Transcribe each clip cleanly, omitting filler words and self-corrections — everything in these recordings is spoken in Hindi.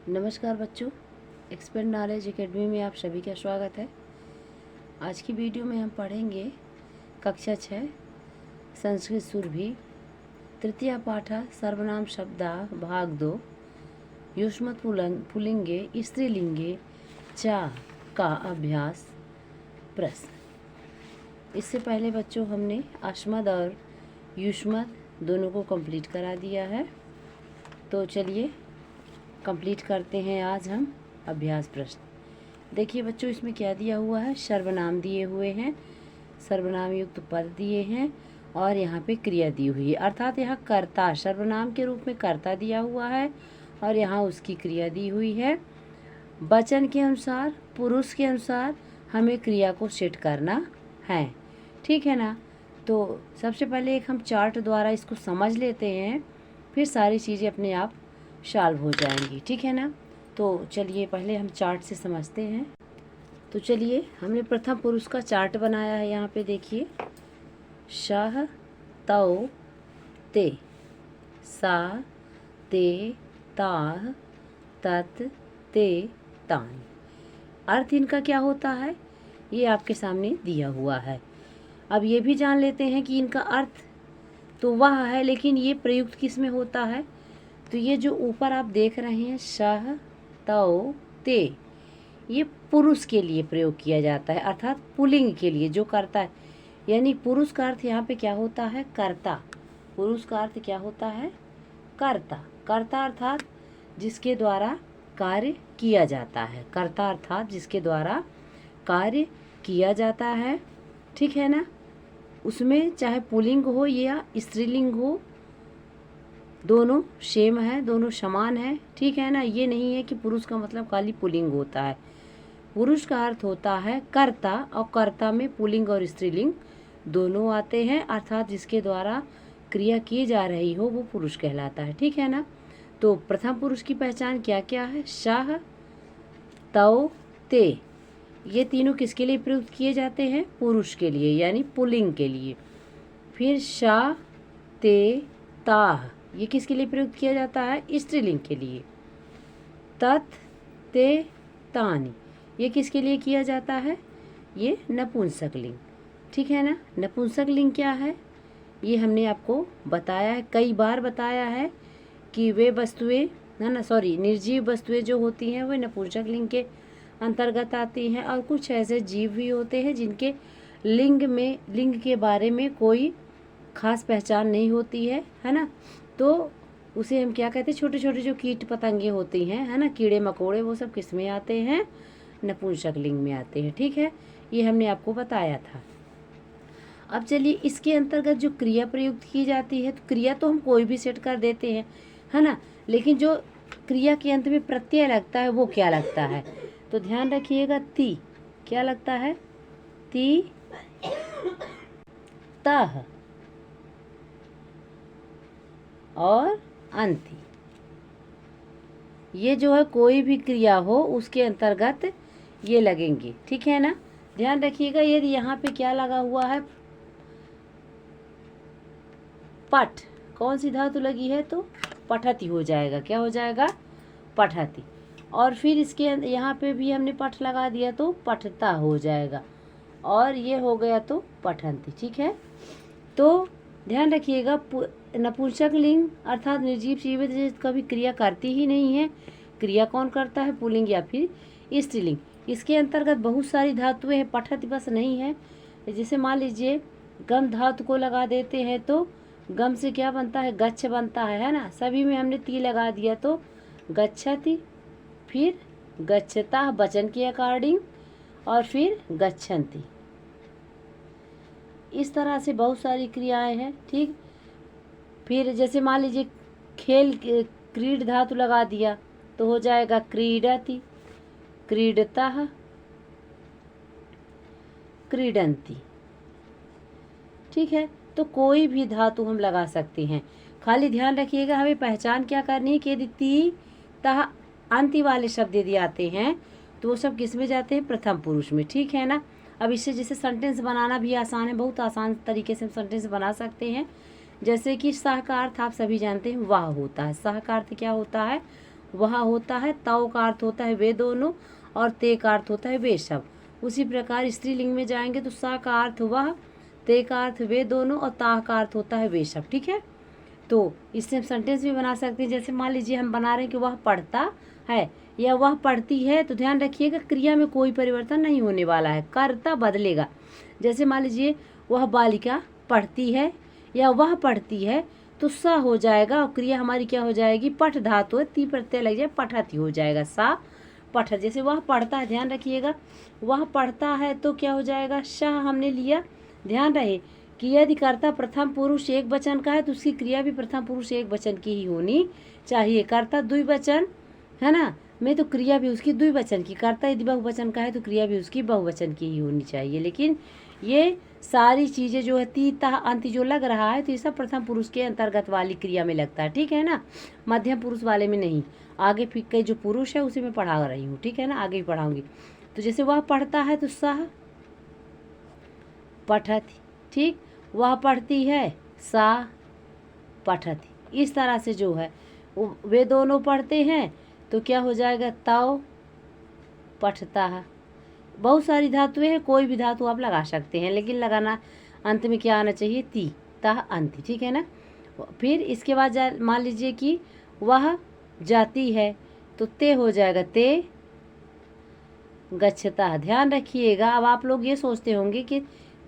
नमस्कार बच्चों, एक्सपेंड नॉलेज एकेडमी में आप सभी का स्वागत है। आज की वीडियो में हम पढ़ेंगे कक्षा 6 संस्कृत सुरभि तृतीय पाठ सर्वनाम शब्दा भाग 2 युष्मत् पुल्लिंगे स्त्रीलिंगे चा का अभ्यास प्रश्न। इससे पहले बच्चों हमने अस्मद और युष्मत् दोनों को कंप्लीट करा दिया है, तो चलिए कंप्लीट करते हैं आज हम अभ्यास प्रश्न। देखिए बच्चों, इसमें क्या दिया हुआ है, सर्वनाम दिए हुए हैं, सर्वनाम युक्त पद दिए हैं और यहाँ पे क्रिया दी हुई है। अर्थात यहाँ कर्ता सर्वनाम के रूप में कर्ता दिया हुआ है और यहाँ उसकी क्रिया दी हुई है। वचन के अनुसार, पुरुष के अनुसार हमें क्रिया को सेट करना है, ठीक है ना। तो सबसे पहले एक हम चार्ट द्वारा इसको समझ लेते हैं, फिर सारी चीज़ें अपने आप सॉल्व हो जाएंगी, ठीक है ना। तो चलिए पहले हम चार्ट से समझते हैं। तो चलिए, हमने प्रथम पुरुष का चार्ट बनाया है। यहाँ पे देखिए, शह तौ ते, सा ते ताह तत् ते तान। अर्थ इनका क्या होता है ये आपके सामने दिया हुआ है। अब ये भी जान लेते हैं कि इनका अर्थ तो वह है, लेकिन ये प्रयुक्त किस में होता है। तो ये जो ऊपर आप देख रहे हैं शह तौ ते, ये पुरुष के लिए प्रयोग किया जाता है, अर्थात पुल्लिंग के लिए जो करता है। यानी पुरुष का अर्थ यहाँ पे क्या होता है, कर्ता। पुरुष का अर्थ क्या होता है, कर्ता। कर्ता अर्थात जिसके द्वारा कार्य किया जाता है, कर्ता अर्थात जिसके द्वारा कार्य किया जाता है, ठीक है ना। उसमें चाहे पुल्लिंग हो या स्त्रीलिंग हो, दोनों सेम है, दोनों समान है, ठीक है ना। ये नहीं है कि पुरुष का मतलब खाली पुल्लिंग होता है। पुरुष का अर्थ होता है कर्ता, और कर्ता में पुल्लिंग और स्त्रीलिंग दोनों आते हैं, अर्थात जिसके द्वारा क्रिया की जा रही हो वो पुरुष कहलाता है, ठीक है ना। तो प्रथम पुरुष की पहचान क्या क्या है, शह तौ ते, ये तीनों किसके लिए प्रयुक्त किए जाते हैं, पुरुष के लिए यानी पुल्लिंग के लिए। फिर शा ते ताह, ये किसके लिए प्रयुक्त किया जाता है, स्त्रीलिंग के लिए। तत् ते तानि, ये किसके लिए किया जाता है, ये नपुंसक लिंग, ठीक है ना। नपुंसक लिंग क्या है, ये हमने आपको बताया है, कई बार बताया है कि वे वस्तुएं है ना, निर्जीव वस्तुएं जो होती हैं वे नपुंसक लिंग के अंतर्गत आती हैं। और कुछ ऐसे जीव भी होते हैं जिनके लिंग के बारे में कोई खास पहचान नहीं होती है ना। तो उसे हम क्या कहते हैं, छोटे छोटे जो कीट पतंगे होती हैं, है ना, कीड़े मकोड़े, वो सब किस में आते हैं, नपुंसक लिंग में आते हैं, ठीक है। ये हमने आपको बताया था। अब चलिए, इसके अंतर्गत जो क्रिया प्रयुक्त की जाती है, तो क्रिया तो हम कोई भी सेट कर देते हैं, है ना, लेकिन जो क्रिया के अंत में प्रत्यय लगता है वो क्या लगता है, तो ध्यान रखिएगा, ती क्या लगता है, ती तह और अंति। ये जो है कोई भी क्रिया हो उसके अंतर्गत ये लगेंगे, ठीक है ना। ध्यान रखिएगा, यदि यहाँ पे क्या लगा हुआ है, पठ, कौन सी धातु लगी है, तो पठती हो जाएगा, क्या हो जाएगा, पठती। और फिर इसके यहाँ पे भी हमने पठ लगा दिया तो पठता हो जाएगा, और ये हो गया तो पठंती, ठीक है। तो ध्यान रखिएगा, नपुंसक लिंग अर्थात निर्जीव चीज कभी क्रिया करती ही नहीं है। क्रिया कौन करता है, पुल्लिंग या फिर स्त्रीलिंग। इसके अंतर्गत बहुत सारी धातुएं हैं, पठत बस नहीं है। जैसे मान लीजिए गम धातु को लगा देते हैं तो गम से क्या बनता है, गच्छ बनता है ना। सभी में हमने ती लगा दिया तो गच्छति, फिर गच्छता वचन के अकॉर्डिंग, और फिर गच्छन्ति। इस तरह से बहुत सारी क्रियाएं हैं, ठीक। फिर जैसे मान लीजिए खेल, क्रीड धातु लगा दिया तो हो जाएगा क्रीडति, क्रीडतः, क्रीडन्ति, ठीक है। तो कोई भी धातु हम लगा सकते हैं, खाली ध्यान रखिएगा हमें पहचान क्या करनी है कि यदि ती तह अंति वाले शब्द यदि आते हैं तो वो सब किस में जाते हैं, प्रथम पुरुष में, ठीक है ना। अब इससे जैसे सेंटेंस बनाना भी आसान है, बहुत आसान तरीके से हम सेंटेंस बना सकते हैं। जैसे कि सह का अर्थ आप सभी जानते हैं वाह होता है, सह का अर्थ क्या होता है, वह होता है, तव का अर्थ होता है वे दोनों, और ते का अर्थ होता है वे सब। उसी प्रकार स्त्रीलिंग में जाएंगे तो सा का अर्थ वह, ते का अर्थ वे दोनों, और ताह का अर्थ होता है वे सब। ठीक है, तो इससे हम सेंटेंस भी बना सकते हैं। जैसे मान लीजिए हम बना रहे हैं कि वह पढ़ता है या वह पढ़ती है, तो ध्यान रखिएगा क्रिया में कोई परिवर्तन नहीं होने वाला है, कर्ता बदलेगा। जैसे मान लीजिए वह बालिका पढ़ती है या वह पढ़ती है, तो सा हो जाएगा और क्रिया हमारी क्या हो जाएगी, पठ धातु है, ती प्रत्यय लग जाए, पठती हो जाएगा, सा पठत। जैसे वह पढ़ता है, ध्यान रखिएगा वह पढ़ता है तो क्या हो जाएगा, शाह हमने लिया। ध्यान रहे कि यदि कर्ता प्रथम पुरुष एक वचन का है तो उसकी क्रिया भी प्रथम पुरुष एक वचन की ही होनी चाहिए। कर्ता द्विवचन है ना, मैं तो क्रिया भी उसकी द्विवचन की, कर्ता यदि बहुवचन का है तो क्रिया भी उसकी बहुवचन की ही होनी चाहिए। लेकिन ये सारी चीज़ें जो है ती ता अंत जो लग रहा है तो ये सब प्रथम पुरुष के अंतर्गत वाली क्रिया में लगता है। ठीक है ना, मध्यम पुरुष वाले में नहीं। आगे फिर के जो पुरुष है उसे मैं पढ़ा रही हूँ, ठीक है ना, आगे भी पढ़ाऊंगी। तो जैसे वह पढ़ता है तो सह पठती, ठीक, वह पढ़ती है सा पठती। इस तरह से जो है वे दोनों पढ़ते हैं तो क्या हो जाएगा, तव पठता है। बहुत सारी धातुएं हैं, कोई भी धातु आप लगा सकते हैं, लेकिन लगाना अंत में क्या आना चाहिए, ती ता अंति। ठीक है ना, फिर इसके बाद मान लीजिए कि वह जाती है तो ते हो जाएगा, ते गच्छता। ध्यान रखिएगा, अब आप लोग ये सोचते होंगे कि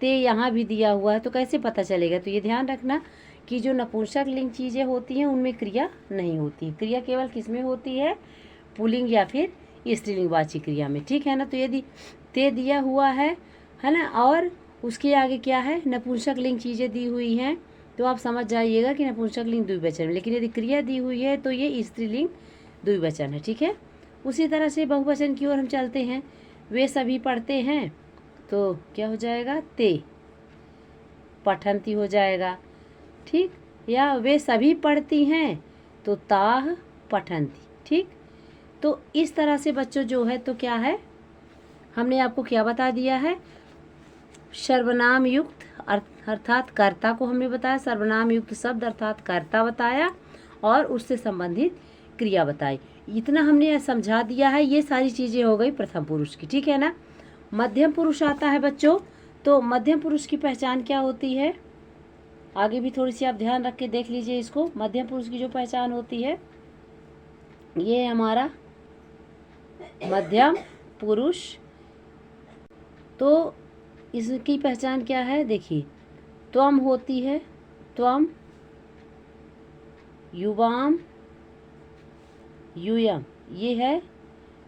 ते यहाँ भी दिया हुआ है तो कैसे पता चलेगा, तो ये ध्यान रखना कि जो नपुंसक लिंग चीज़ें होती हैं उनमें क्रिया नहीं होती। क्रिया केवल किस में होती है, पुल्लिंग या फिर स्त्रीलिंगवाची क्रिया में। ठीक है ना, तो यदि ते दिया हुआ है ना, और उसके आगे क्या है, नपुंसक लिंग चीज़ें दी हुई हैं, तो आप समझ जाइएगा कि नपुंसक लिंग द्विवचन है। लेकिन यदि क्रिया दी हुई है तो ये स्त्रीलिंग द्विवचन है। ठीक है, उसी तरह से बहुवचन की ओर हम चलते हैं। वे सभी पढ़ते हैं तो क्या हो जाएगा, ते पठंती हो जाएगा। ठीक, या वे सभी पढ़ती हैं तो ताह पठंती। ठीक, तो इस तरह से बच्चों जो है तो क्या है, हमने आपको क्या बता दिया है, सर्वनाम युक्त अर्थात कर्ता को हमने बताया, सर्वनाम युक्त शब्द अर्थात कर्ता बताया, और उससे संबंधित क्रिया बताई। इतना हमने समझा दिया है। ये सारी चीज़ें हो गई प्रथम पुरुष की। ठीक है ना, मध्यम पुरुष आता है बच्चों, तो मध्यम पुरुष की पहचान क्या होती है, आगे भी थोड़ी सी आप ध्यान रख के देख लीजिए इसको। मध्यम पुरुष की जो पहचान होती है, ये हमारा मध्यम पुरुष, तो इसकी पहचान क्या है, देखिए त्वम होती है, त्वम, युवाम, यूयम, ये है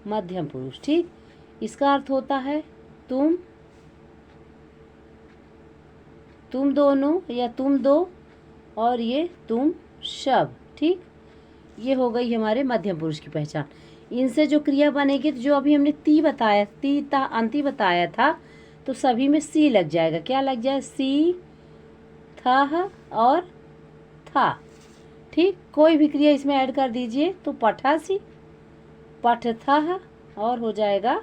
मध्यम पुरुष। ठीक, इसका अर्थ होता है तुम दोनों या तुम दो, और ये तुम सब। ठीक, ये हो गई हमारे मध्यम पुरुष की पहचान। इनसे जो क्रिया बनेगी, तो जो अभी हमने ती बताया, ती ता अंति बताया था, तो सभी में सी लग जाएगा। क्या लग जाए, सी, था और था। ठीक, कोई भी क्रिया इसमें ऐड कर दीजिए तो पठासी, पठथा और हो जाएगा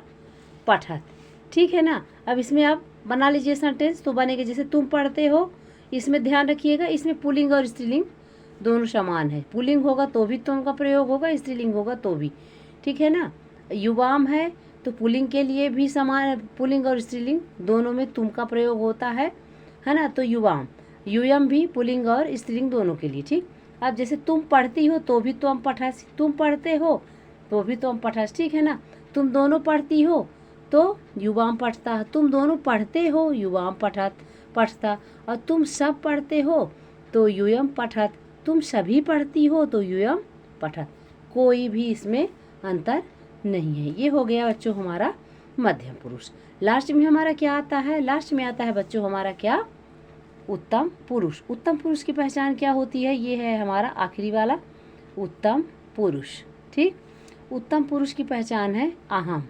पठत। ठीक है ना, अब इसमें आप बना लीजिए सेंटेंस, तो बनेगा जैसे तुम पढ़ते हो। इसमें ध्यान रखिएगा, इसमें पुल्लिंग और स्त्रीलिंग दोनों समान है। पुल्लिंग होगा तो भी तुम का प्रयोग होगा, स्त्रीलिंग होगा तो भी। ठीक है ना, युवाम है तो पुल्लिंग के लिए भी समान, पुल्लिंग और स्त्रीलिंग दोनों में तुम का प्रयोग होता है ना, तो युवाम। यूयम भी पुल्लिंग और स्त्रीलिंग दोनों के लिए। ठीक, अब जैसे तुम पढ़ती हो तो भी तुम पठासी, तुम पढ़ते हो तो भी तुम पठास। ठीक है ना, तुम दोनों पढ़ती हो तो युवाम पढ़ता, तुम दोनों पढ़ते हो युवाम पढ़ता, और तुम सब पढ़ते हो तो यूयम पठत, तुम सभी पढ़ती हो तो यूयम पठत। कोई भी इसमें अंतर नहीं है। ये हो गया बच्चों हमारा मध्यम पुरुष। लास्ट में हमारा क्या आता है, लास्ट में आता है बच्चों हमारा क्या, उत्तम पुरुष। उत्तम पुरुष की पहचान क्या होती है, ये है हमारा आखिरी वाला उत्तम पुरुष। ठीक, उत्तम पुरुष की पहचान है अहम,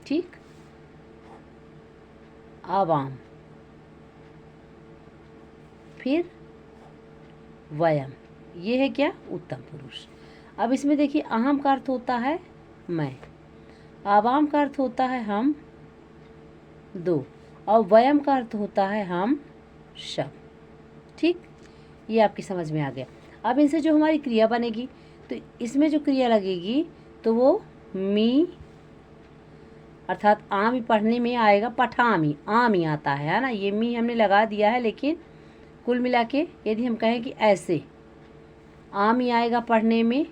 ठीक, आवाम, फिर वयम, ये है क्या, उत्तम पुरुष। अब इसमें देखिए अहम का अर्थ होता है मैं, आवाम का अर्थ होता है हम दो, और वयम का अर्थ होता है हम सब। ठीक, ये आपकी समझ में आ गया। अब इनसे जो हमारी क्रिया बनेगी, तो इसमें जो क्रिया लगेगी तो वो मी, अर्थात आम ही पढ़ने में आएगा पठामी, आम ही आता है ना। ये मी हमने लगा दिया है, लेकिन कुल मिला के यदि हम कहें कि ऐसे आम ही आएगा पढ़ने में,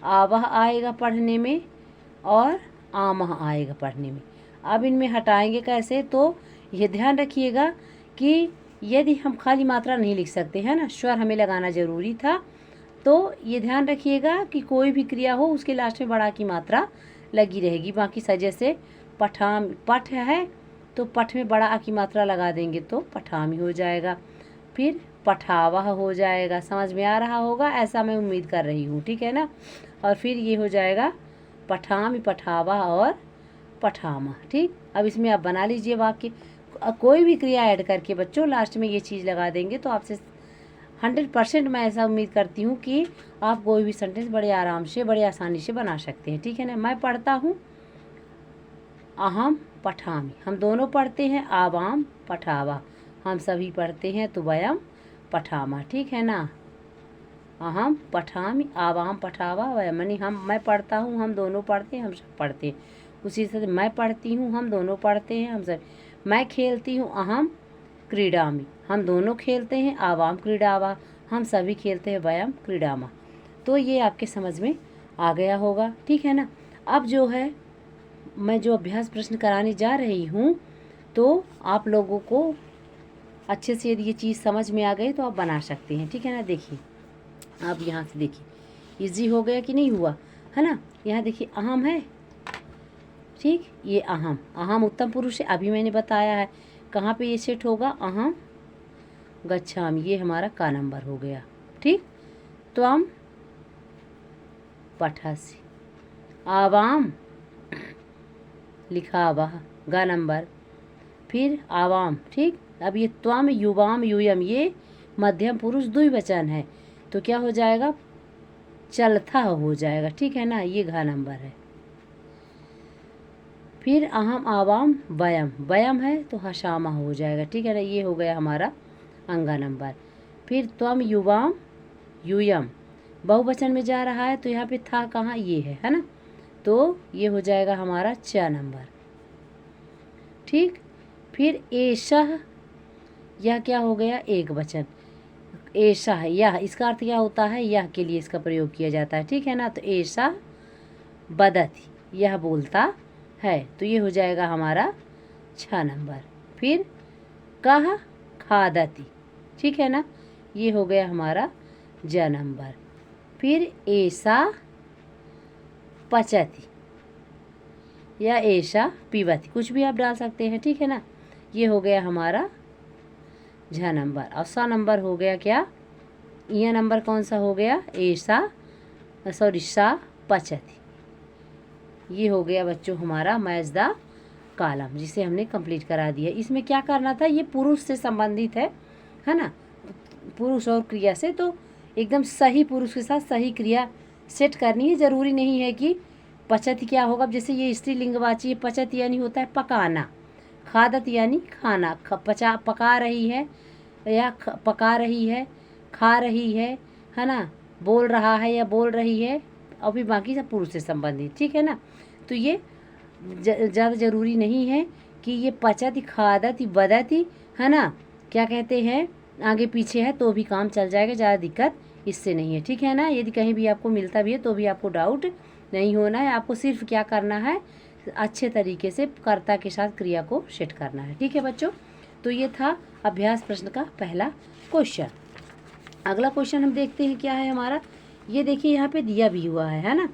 आवह आएगा पढ़ने में, और आमह आएगा पढ़ने में। अब इनमें हटाएंगे कैसे, तो ये ध्यान रखिएगा कि यदि हम खाली मात्रा नहीं लिख सकते हैं ना, स्वर हमें लगाना ज़रूरी था, तो ये ध्यान रखिएगा कि कोई भी क्रिया हो उसके लास्ट में बड़ा की मात्रा लगी रहेगी। बाकी जैसे पठाम, पठ है तो पठ में बड़ा आ की मात्रा लगा देंगे तो पठामी हो जाएगा। फिर पठावह हो जाएगा, समझ में आ रहा होगा, ऐसा मैं उम्मीद कर रही हूँ, ठीक है ना। और फिर ये हो जाएगा पठामी, पठावह और पठामा। ठीक, अब इसमें आप बना लीजिए वाक्य। कोई भी क्रिया ऐड करके बच्चों लास्ट में ये चीज़ लगा देंगे तो आपसे 100% मैं ऐसा उम्मीद करती हूँ कि आप कोई भी सेंटेंस बड़े आराम से, बड़े आसानी से बना सकते हैं, ठीक है ना। मैं पढ़ता हूँ, अहम पठामी, हम दोनों पढ़ते हैं, आवाम पठावा, हम सभी पढ़ते हैं तो वयम पठामा, ठीक है ना। अहम पठामी, आवाम पठावा, वयम, यानी मैं पढ़ता हूँ, हम दोनों पढ़ते हैं, हम सब पढ़ते हैं। उसी तरह मैं पढ़ती हूँ, हम दोनों पढ़ते हैं, हम सब। मैं खेलती हूँ, अहम क्रीडामी, हम दोनों खेलते हैं, आवाम क्रीडावा, हम सभी खेलते हैं, वयम क्रीडामा। तो ये आपके समझ में आ गया होगा, ठीक है ना। अब जो है मैं जो अभ्यास प्रश्न कराने जा रही हूँ, तो आप लोगों को अच्छे से यदि ये चीज़ समझ में आ गई तो आप बना सकते हैं, ठीक है ना। देखिए आप यहाँ से देखिए, इजी हो गया कि नहीं हुआ, है ना। यहाँ देखिए अहम है, ठीक, ये अहम, अहम उत्तम पुरुष है, अभी मैंने बताया है। कहाँ पे ये सेट होगा, अहम गच्छामि, ये हमारा का नंबर हो गया, ठीक। त्वम पठासि, आवाम लिखा वह, गा नंबर, फिर आवाम, ठीक। अब ये त्वम, युवाम, यूयम, ये मध्यम पुरुष द्विवचन है, तो क्या हो जाएगा, चलथा हो जाएगा, ठीक है ना, ये घा नंबर है। फिर अहम, आवाम, वयम, वयम है तो हशामा हो जाएगा, ठीक है ना, ये हो गया हमारा अंगा नंबर। फिर त्वम, युवाम, यूयम, बहुवचन में जा रहा है तो यहाँ पे था कहाँ, ये है ना, तो ये हो जाएगा हमारा च नंबर, ठीक। फिर एषः, यह क्या हो गया, एक वचन, एषः, यह, इसका अर्थ क्या होता है, यह के लिए इसका प्रयोग किया जाता है, ठीक है ना। तो एषः वदति, यह बोलता है, तो ये हो जाएगा हमारा 6 नंबर। फिर कह खादति, ठीक है ना, ये हो गया हमारा ज नंबर। फिर ऐसा पचति या ऐसा पीवति, कुछ भी आप डाल सकते हैं, ठीक है ना, ये हो गया हमारा झ नंबर। और सा नंबर हो गया क्या, यह नंबर कौन सा हो गया, ऐसा, सॉरी, सा पचति, ये हो गया बच्चों हमारा मैच द कॉलम, जिसे हमने कंप्लीट करा दिया। इसमें क्या करना था, ये पुरुष से संबंधित है ना, पुरुष और क्रिया से, तो एकदम सही पुरुष के साथ सही क्रिया सेट करनी है। ज़रूरी नहीं है कि पचत क्या होगा, जैसे ये स्त्रीलिंगवाची है, पचत यानी होता है पकाना, खादत यानी खाना, पका रही है या पका रही है, खा रही है ना, बोल रहा है या बोल रही है, और फिर बाकी सब पुरुष से संबंधित, ठीक है ना। तो ये ज़्यादा ज़रूरी नहीं है कि ये पचती, खादती, बदती, है ना, क्या कहते हैं, आगे पीछे है तो भी काम चल जाएगा, ज़्यादा दिक्कत इससे नहीं है, ठीक है ना। यदि कहीं भी आपको मिलता भी है तो भी आपको डाउट नहीं होना है, आपको सिर्फ क्या करना है, अच्छे तरीके से कर्ता के साथ क्रिया को सेट करना है, ठीक है बच्चों। तो ये था अभ्यास प्रश्न का पहला क्वेश्चन। अगला क्वेश्चन हम देखते हैं क्या है हमारा, ये देखिए यहाँ पे दिया भी हुआ है ना,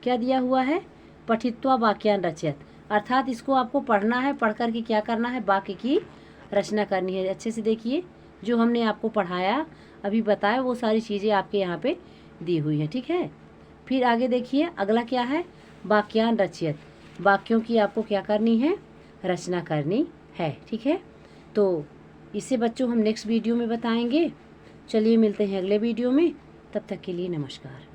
क्या दिया हुआ है, पठित्वा वाक्यान रचयत, अर्थात इसको आपको पढ़ना है, पढ़ कर के क्या करना है, वाक्य की रचना करनी है। अच्छे से देखिए, जो हमने आपको पढ़ाया अभी बताया वो सारी चीज़ें आपके यहाँ पे दी हुई हैं, ठीक है। फिर आगे देखिए अगला क्या है, वाक्यान रचयत, वाक्यों की आपको क्या करनी है, रचना करनी है, ठीक है। तो इसे बच्चों हम नेक्स्ट वीडियो में बताएंगे। चलिए मिलते हैं अगले वीडियो में, तब तक के लिए नमस्कार।